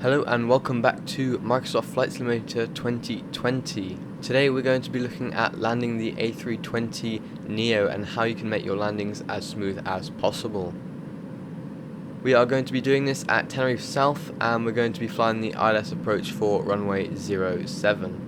Hello and welcome back to Microsoft Flight Simulator 2020. Today we're going to be looking at landing the A320neo and how you can make your landings as smooth as possible. We are going to be doing this at Tenerife South and we're going to be flying the Ils Approach for runway 07.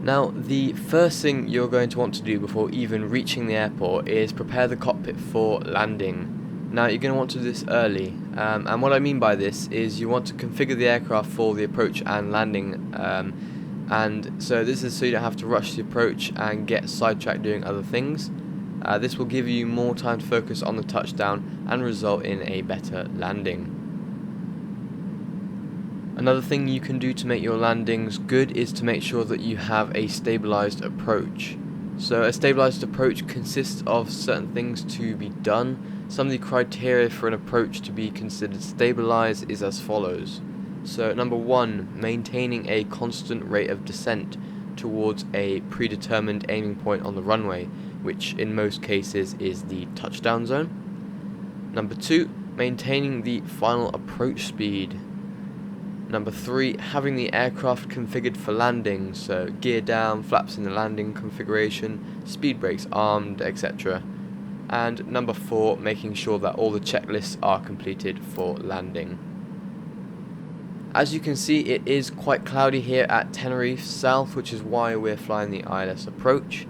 Now, the first thing you're going to want to do before even reaching the airport is prepare the cockpit for landing. Now, you're going to want to do this early, and what I mean by this is you want to configure the aircraft for the approach and landing, and so this is so you don't have to rush the approach and get sidetracked doing other things. This will give you more time to focus on the touchdown and result in a better landing. Another thing you can do to make your landings good is to make sure that you have a stabilized approach. So a stabilized approach consists of certain things to be done. Some of the criteria for an approach to be considered stabilized is as follows. So number 1, maintaining a constant rate of descent towards a predetermined aiming point on the runway, which in most cases is the touchdown zone. Number 2, maintaining the final approach speed. Number 3, having the aircraft configured for landing, so gear down, flaps in the landing configuration, speed brakes armed, etc. And number 4, making sure that all the checklists are completed for landing. As you can see, it is quite cloudy here at Tenerife South, which is why we're flying the Ils Approach.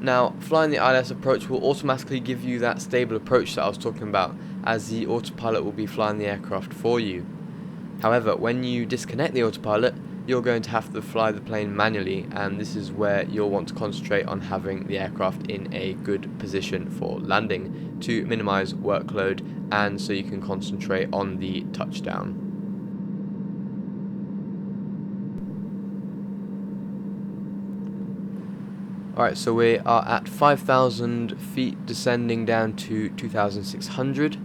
Now, flying the Ils Approach will automatically give you that stable approach that I was talking about, as the autopilot will be flying the aircraft for you. However, when you disconnect the autopilot, you're going to have to fly the plane manually, and this is where you'll want to concentrate on having the aircraft in a good position for landing to minimize workload and so you can concentrate on the touchdown. Alright, so we are at 5,000 feet descending down to 2,600.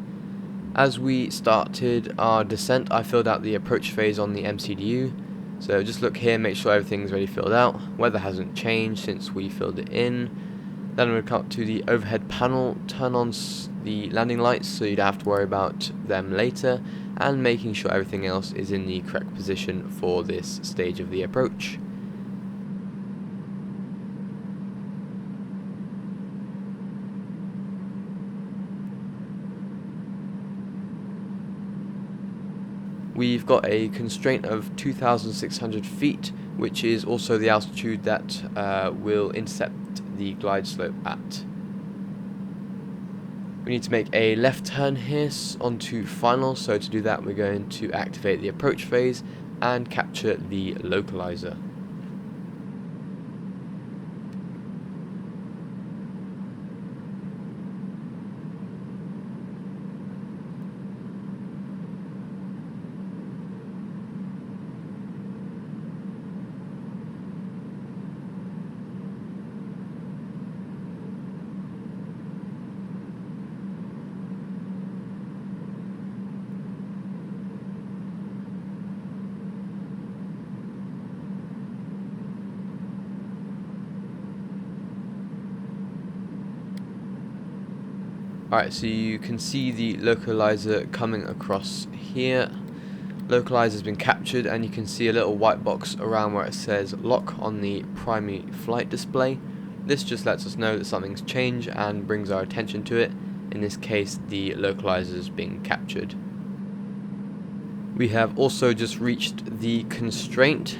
As we started our descent, I filled out the approach phase on the MCDU. So just look here, make sure everything's already filled out. Weather hasn't changed since we filled it in. Then we'll come up to the overhead panel, turn on the landing lights so you don't have to worry about them later, and making sure everything else is in the correct position for this stage of the approach. We've got a constraint of 2,600 feet, which is also the altitude that will intercept the glide slope at. We need to make a left turn here onto final, so to do that we're going to activate the approach phase and capture the localizer. Alright, so you can see the localizer coming across here. Localizer has been captured and you can see a little white box around where it says lock on the primary flight display. This just lets us know that something's changed and brings our attention to it. In this case, the localizer is being captured. We have also just reached the constraint.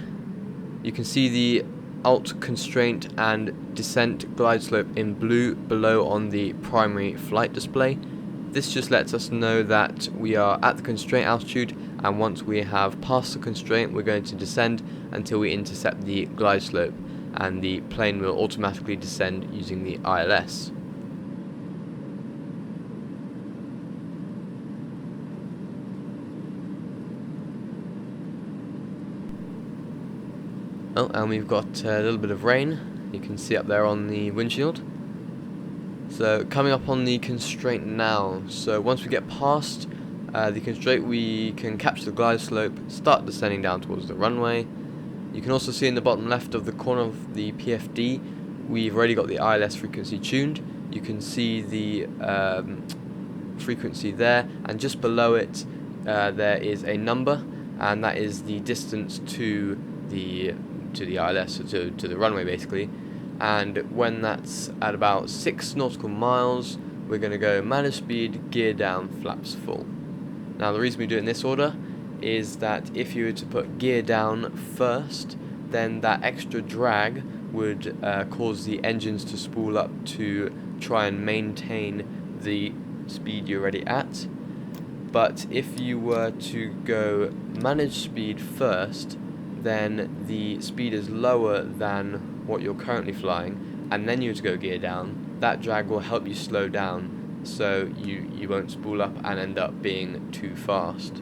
You can see the alt constraint and descent glide slope in blue below on the primary flight display. This just lets us know that we are at the constraint altitude, and once we have passed the constraint we're going to descend until we intercept the glide slope, and the plane will automatically descend using the ILS. Oh, and we've got a little bit of rain, you can see up there on the windshield. So coming up on the constraint now, so once we get past the constraint we can capture the glide slope, start descending down towards the runway. You can also see in the bottom left of the corner of the PFD we've already got the ILS frequency tuned. You can see the frequency there, and just below it there is a number, and that is the distance to the ILS, to the runway basically. And when that's at about 6 nautical miles, we're going to go manage speed, gear down, flaps full. Now the reason we do it in this order is that if you were to put gear down first, then that extra drag would cause the engines to spool up to try and maintain the speed you're already at. But if you were to go manage speed first, then the speed is lower than what you're currently flying, and then you have to go gear down. That drag will help you slow down, so you won't spool up and end up being too fast.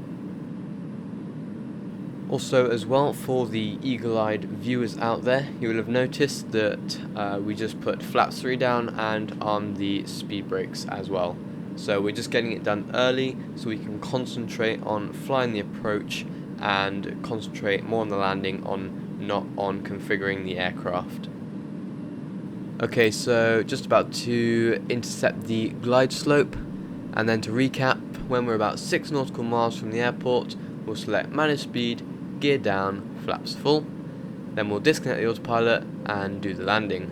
Also as well, for the eagle-eyed viewers out there, you will have noticed that we just put flaps 3 down and on the speed brakes as well. So we're just getting it done early so we can concentrate on flying the approach and concentrate more on the landing, not on configuring the aircraft. Okay, so just about to intercept the glide slope, and then to recap, when we're about 6 nautical miles from the airport, we'll select manage speed, gear down, flaps full, then we'll disconnect the autopilot and do the landing.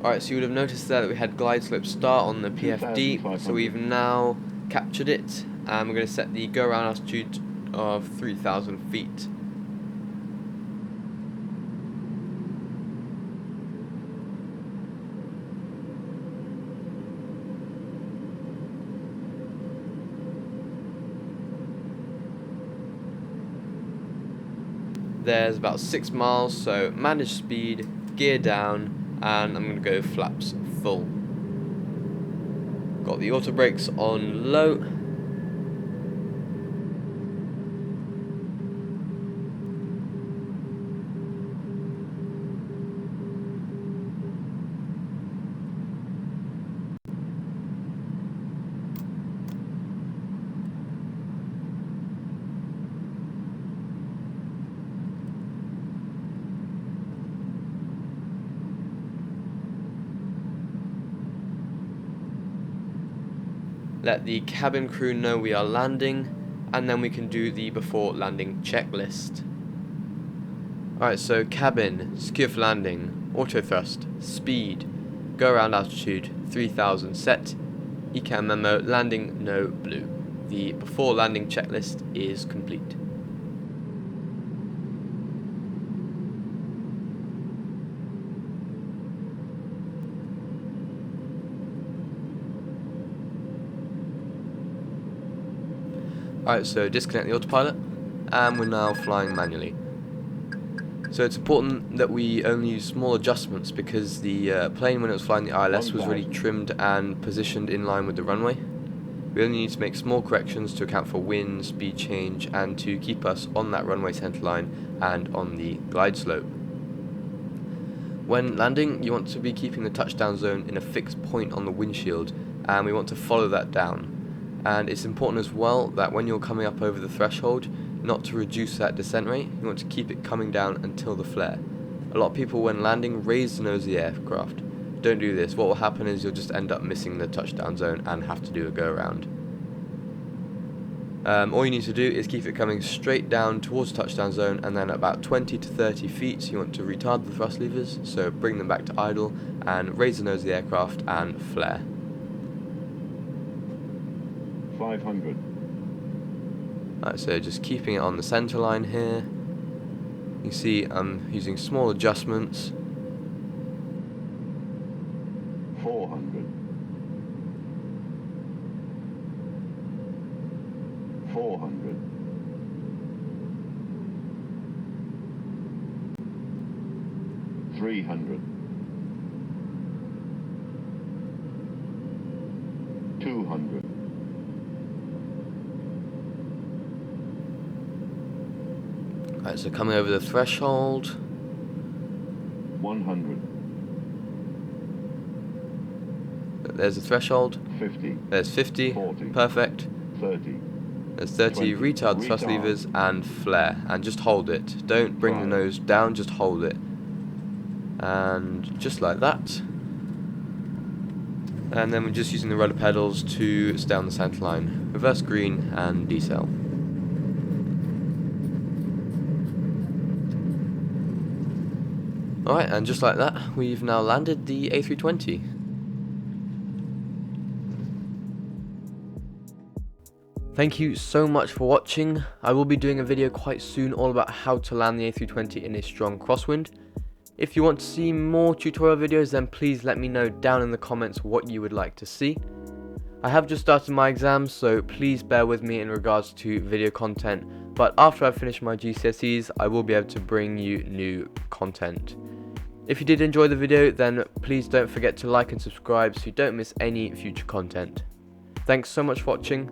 Alright, so you would have noticed there that we had glide slope start on the PFD, so we've now captured it, and we're going to set the go around altitude of 3,000 feet. There's about 6 miles, so manage speed, gear down, and I'm going to go flaps full. Got the auto brakes on low. Let the cabin crew know we are landing, and then we can do the before landing checklist. Alright, so cabin, secure for landing, auto thrust, speed, go around altitude, 3000 set, ECAM memo, landing no blue. The before landing checklist is complete. Alright, so disconnect the autopilot, and we're now flying manually. So it's important that we only use small adjustments, because the plane, when it was flying the ILS, was really trimmed and positioned in line with the runway. We only need to make small corrections to account for wind, speed change, and to keep us on that runway centerline and on the glide slope. When landing, you want to be keeping the touchdown zone in a fixed point on the windshield, and we want to follow that down. And it's important as well that when you're coming up over the threshold, not to reduce that descent rate. You want to keep it coming down until the flare. A lot of people, when landing, raise the nose of the aircraft. Don't do this. What will happen is you'll just end up missing the touchdown zone and have to do a go around. All you need to do is keep it coming straight down towards the touchdown zone, and then at about 20 to 30 feet you want to retard the thrust levers, so bring them back to idle and raise the nose of the aircraft and flare. 500. Right, so just keeping it on the center line here. You see I'm using small adjustments. 400. 400. 300. 200. Right, so coming over the threshold. 100. There's the threshold. 50. There's 50. 40. Perfect. 30. There's 30. 20. Retard the thrust levers and flare. And just hold it. Don't bring the nose down, just hold it. And just like that. And then we're just using the rudder pedals to stay on the center line. Reverse green and decel. Alright, and just like that, we've now landed the A320. Thank you so much for watching. I will be doing a video quite soon all about how to land the A320 in a strong crosswind. If you want to see more tutorial videos, then please let me know down in the comments what you would like to see. I have just started my exams, so please bear with me in regards to video content, but after I finish my GCSEs, I will be able to bring you new content. If you did enjoy the video, then please don't forget to like and subscribe so you don't miss any future content. Thanks so much for watching.